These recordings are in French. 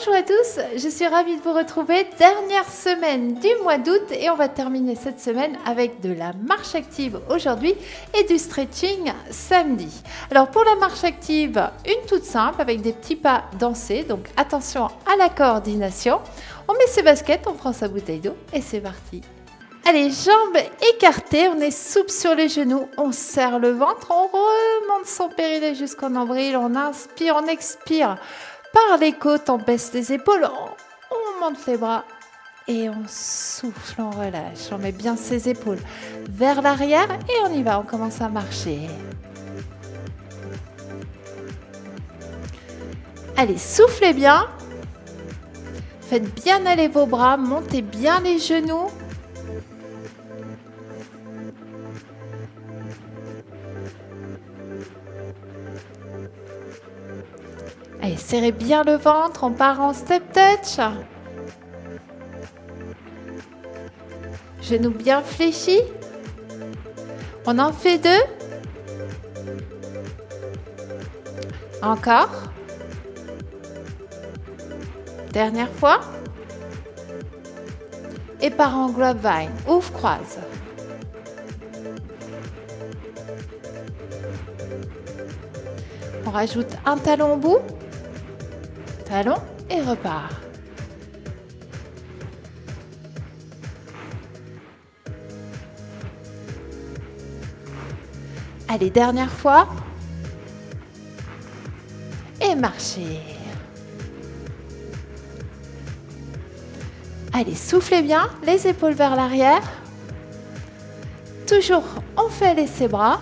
Bonjour à tous, je suis ravie de vous retrouver. Dernière semaine du mois d'août et on va terminer cette semaine avec de la marche active aujourd'hui et du stretching samedi. Alors pour la marche active, une toute simple avec des petits pas dansés, donc attention à la coordination. On met ses baskets, on prend sa bouteille d'eau et c'est parti. Allez, jambes écartées, on est souple sur les genoux, on serre le ventre, on remonte son périnée jusqu'au nombril, on inspire, on expire. Par les côtes, on baisse les épaules, on monte les bras et on souffle, on relâche. On met bien ses épaules vers l'arrière et on y va, on commence à marcher. Allez, soufflez bien. Faites bien aller vos bras, montez bien les genoux. Allez, serrez bien le ventre, on part en step touch. Genoux bien fléchis. On en fait 2. Encore. Dernière fois. Et part en grapevine. Ouvre, croise. On rajoute un talon au bout. Talon et repart. Allez, dernière fois. Et marchez. Allez, soufflez bien, les épaules vers l'arrière. Toujours, on fait les ses bras.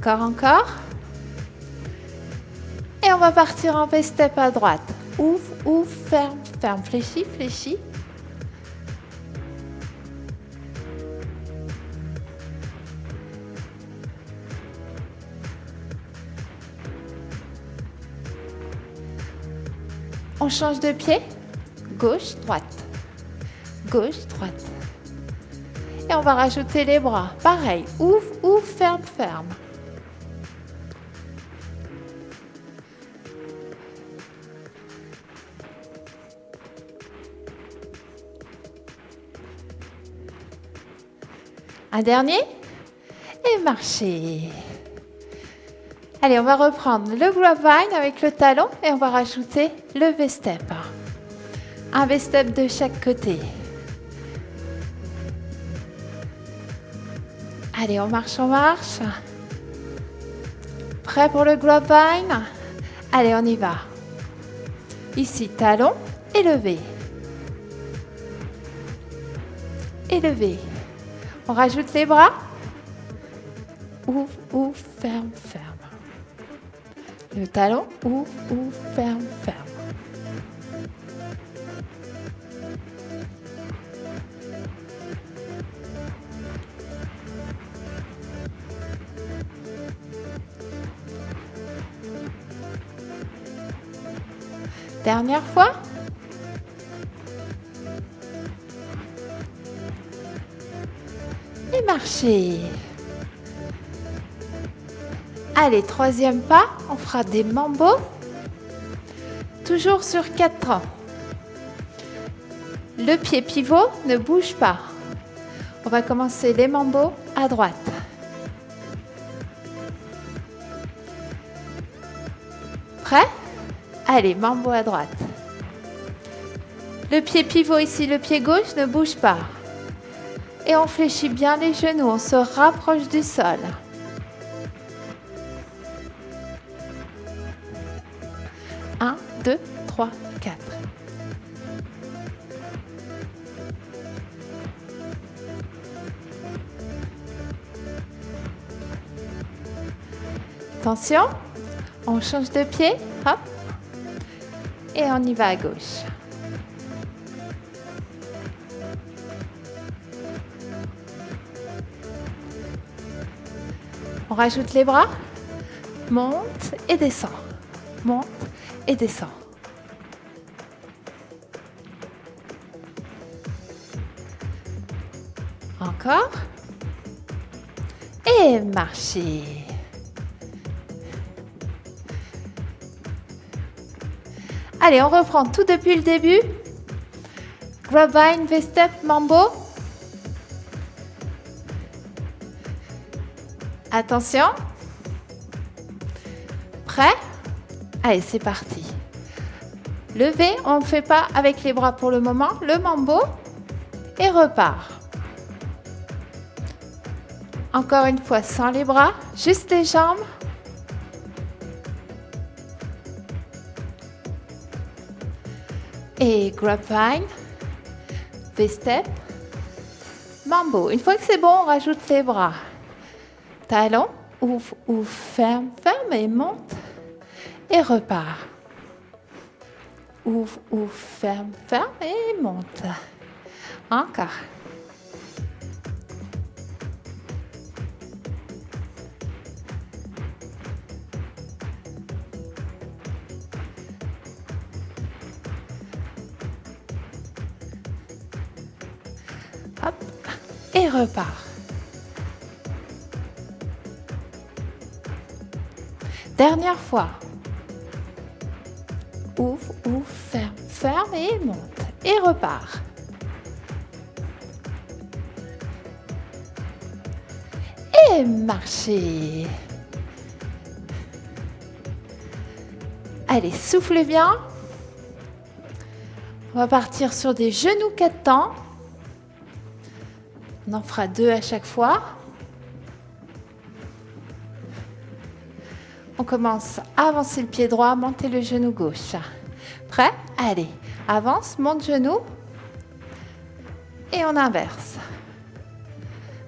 Encore. Et on va partir en V-step à droite. Ouvre, ferme, fléchis. On change de pied. Gauche, droite. Gauche, droite. Et on va rajouter les bras. Pareil, ouvre, ferme. Un dernier. Et marchez. Allez, on va reprendre le grapevine avec le talon et on va rajouter le V-step. Un V-step de chaque côté. Allez, on marche. Prêt pour le grapevine? Allez, on y va. Ici, talon et levé. Et levé. On rajoute les bras. Ouvre, ferme. Le talon, ouvre, ferme. Dernière fois. Et marchez. Allez, troisième pas, on fera des mambos. Toujours sur 4 temps. Le pied pivot ne bouge pas. On va commencer les mambos à droite. Prêt? Allez, mambo à droite. Le pied pivot ici, le pied gauche ne bouge pas. Et on fléchit bien les genoux, on se rapproche du sol. Un, 2, 3, 4. Attention, on change de pied, hop, et on y va à gauche. On rajoute les bras, monte et descend, monte et descend. Encore. Et marchez. Allez, on reprend tout depuis le début. Grapevine, V-step, mambo. Attention. Prêt? Allez, c'est parti. Le V, on ne fait pas avec les bras pour le moment. Le mambo et repart. Encore une fois, sans les bras, juste les jambes. Et grapevine, V-step, mambo. Une fois que c'est bon, on rajoute les bras. Talon, ouvre, ouvre, ferme, ferme et monte. Et repart. Ouvre, ouvre, ferme, ferme et monte. Encore. Hop, et repart. Dernière fois. Ouvre, ouvre, ferme, ferme et monte. Et repart. Et marchez. Allez, soufflez bien. On va partir sur des genoux 4 temps. On en fera 2 à chaque fois. On commence à avancer le pied droit, monter le genou gauche. Prêt? Allez, avance, monte genou. Et on inverse.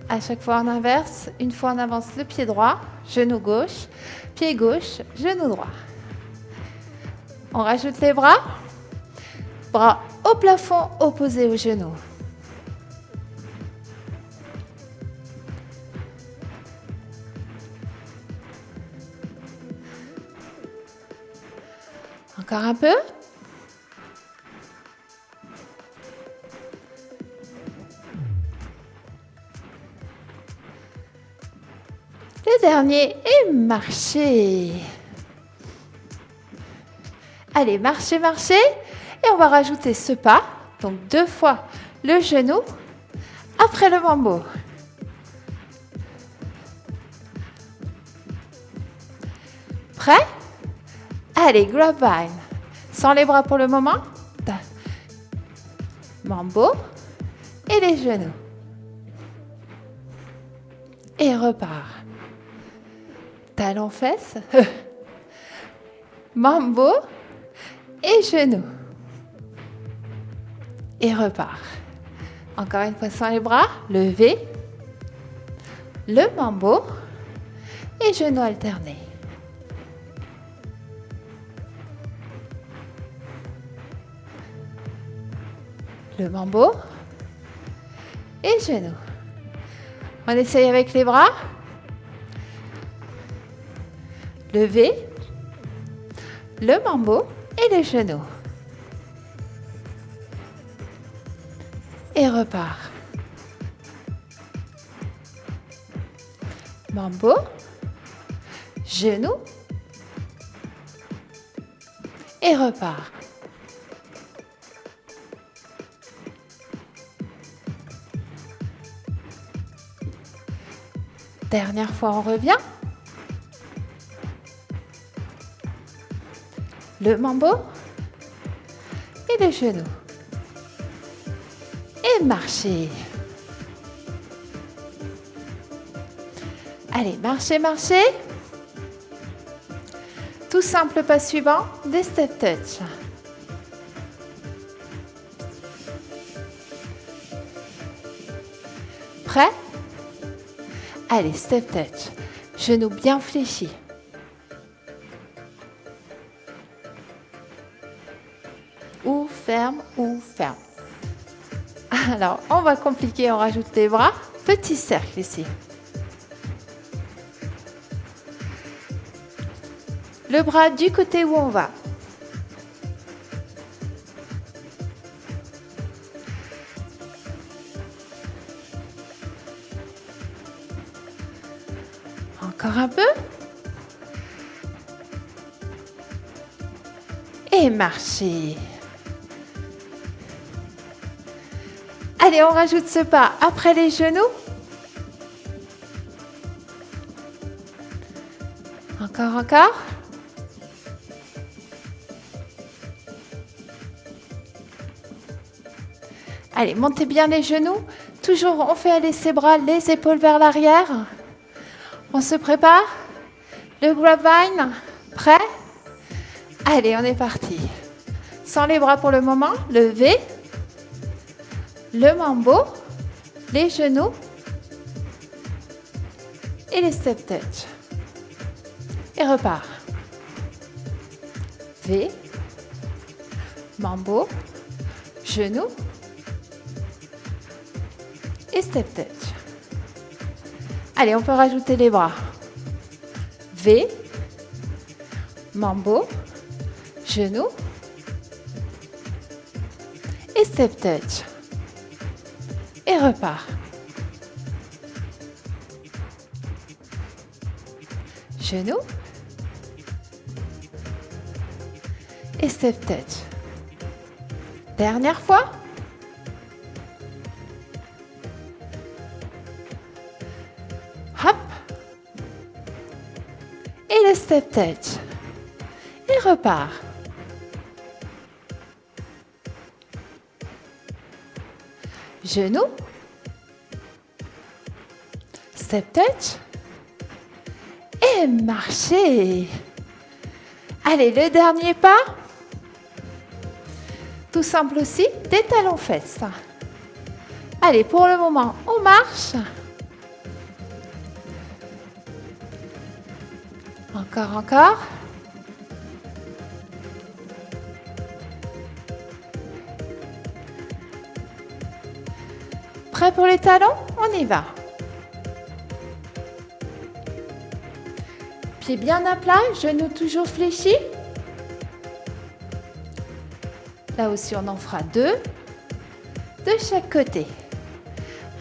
À chaque fois on inverse. Une fois on avance le pied droit, genou gauche, pied gauche, genou droit. On rajoute les bras. Bras au plafond, opposés aux genoux. Encore un peu. Le dernier est marcher. Allez, marchez, marchez. Et on va rajouter ce pas. Donc 2 fois le genou après le mambo. Prêt? Allez, grapevine. Sans les bras pour le moment. Mambo. Et les genoux. Et repart. Talon fesses. Mambo. Et genoux. Et repart. Encore une fois sans les bras. Levé. Le mambo. Et genoux alternés. Le mambo et genou. On essaye avec les bras. Levé, le mambo et les genoux. Et repart. Mambo, genou et repart. Dernière fois, on revient. Le mambo et le genou. Et marchez. Allez, marchez, marchez. Tout simple pas suivant, des step touch. Prêt? Allez, step touch. Genou bien fléchi. Ou ferme, ou ferme. Alors, on va compliquer, on rajoute les bras. Petit cercle ici. Le bras du côté où on va. Encore un peu. Et et marchez. Allez, on rajoute ce pas après les genoux. Encore, encore. Allez, montez bien les genoux. Toujours, on fait aller ses bras, les épaules vers l'arrière. On se prépare. Le grapevine, prêt? Allez, on est parti. Sans les bras pour le moment, levez. Le mambo, les genoux et les step touch. Et repart. V, mambo, genoux et step touch. Allez, on peut rajouter les bras. V, mambo, genoux et step touch. Et repart. Genoux et step touch. Dernière fois. Hop. Et le step touch. Et repart. Genoux, step touch et marchez. Allez, le dernier pas. Tout simple aussi, des talons-fesses. Allez, pour le moment, on marche. Encore, encore. Prêt pour les talons? On y va. Pieds bien à plat, genoux toujours fléchis. Là aussi, on en fera 2 de chaque côté.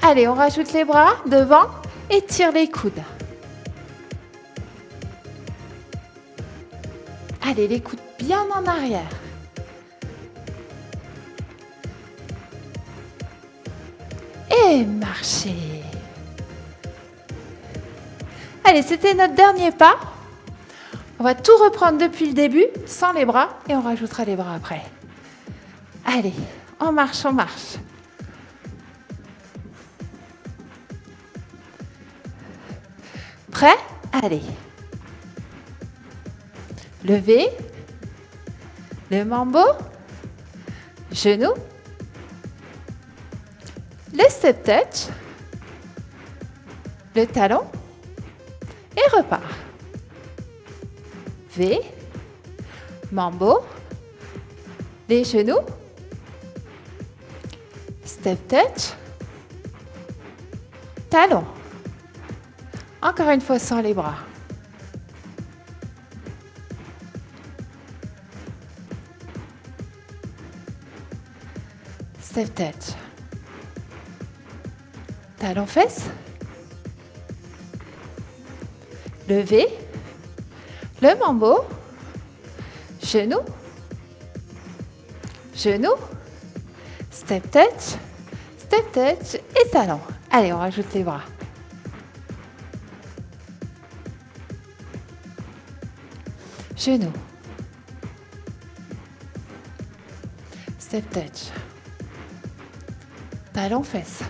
Allez, on rajoute les bras devant et tire les coudes. Allez, les coudes bien en arrière. Et marchez. Allez, c'était notre dernier pas. On va tout reprendre depuis le début, sans les bras, et on rajoutera les bras après. Allez, on marche, on marche. Prêt? Allez. Levez. Le mambo. Genou. Le step touch. Le talon. Et repart. V. Mambo. Les genoux. Step touch. Talon. Encore une fois sans les bras. Step touch. Talon fesse. Levé. Le mambo. Genou. Genou. Step touch. Step touch et talon. Allez, on rajoute les bras. Genou. Step touch. Talon fesse.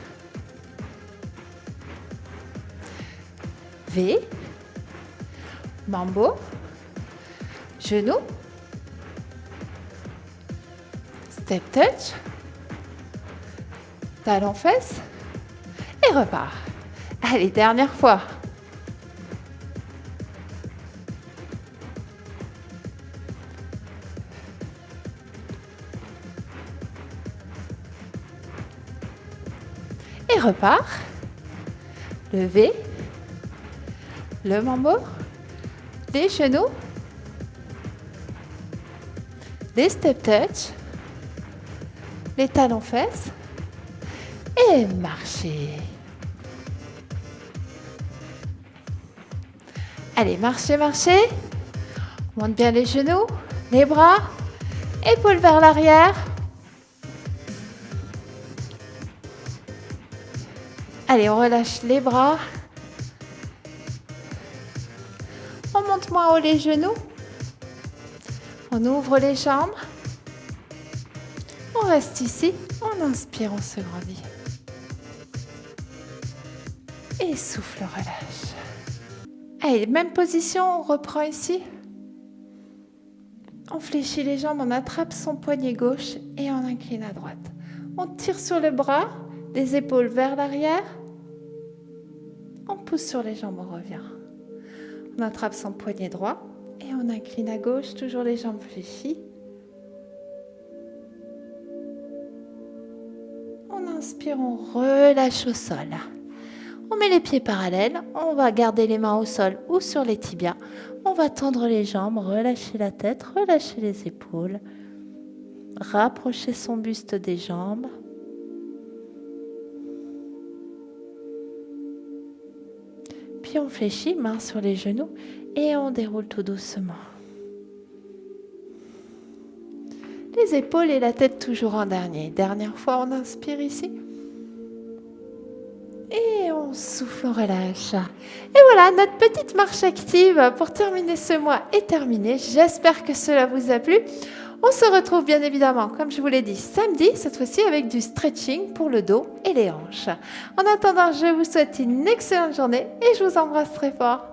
V. Mambo. Genou. Step touch. Talon fesse. Et repart. Allez, dernière fois. Et repart. Levé. Le mambo. Les genoux. Les step touch. Les talons fesses. Et marchez. Allez, marchez, marchez. On monte bien les genoux, les bras. Épaules vers l'arrière. Allez, on relâche les bras. On monte moins haut les genoux. On ouvre les jambes. On reste ici. On inspire, on se grandit. Et souffle, relâche. Allez, même position, on reprend ici. On fléchit les jambes, on attrape son poignet gauche et on incline à droite. On tire sur le bras, les épaules vers l'arrière. On pousse sur les jambes, on revient. On attrape son poignet droit et on incline à gauche, toujours les jambes fléchies. On inspire, on relâche au sol. On met les pieds parallèles, on va garder les mains au sol ou sur les tibias. On va tendre les jambes, relâcher la tête, relâcher les épaules. Rapprocher son buste des jambes. Puis on fléchit, mains sur les genoux et on déroule tout doucement. Les épaules et la tête toujours en dernier. Dernière fois, on inspire ici. Et on souffle, on relâche. Et voilà, notre petite marche active pour terminer ce mois est terminée. J'espère que cela vous a plu. On se retrouve bien évidemment, comme je vous l'ai dit, samedi, cette fois-ci avec du stretching pour le dos et les hanches. En attendant, je vous souhaite une excellente journée et je vous embrasse très fort.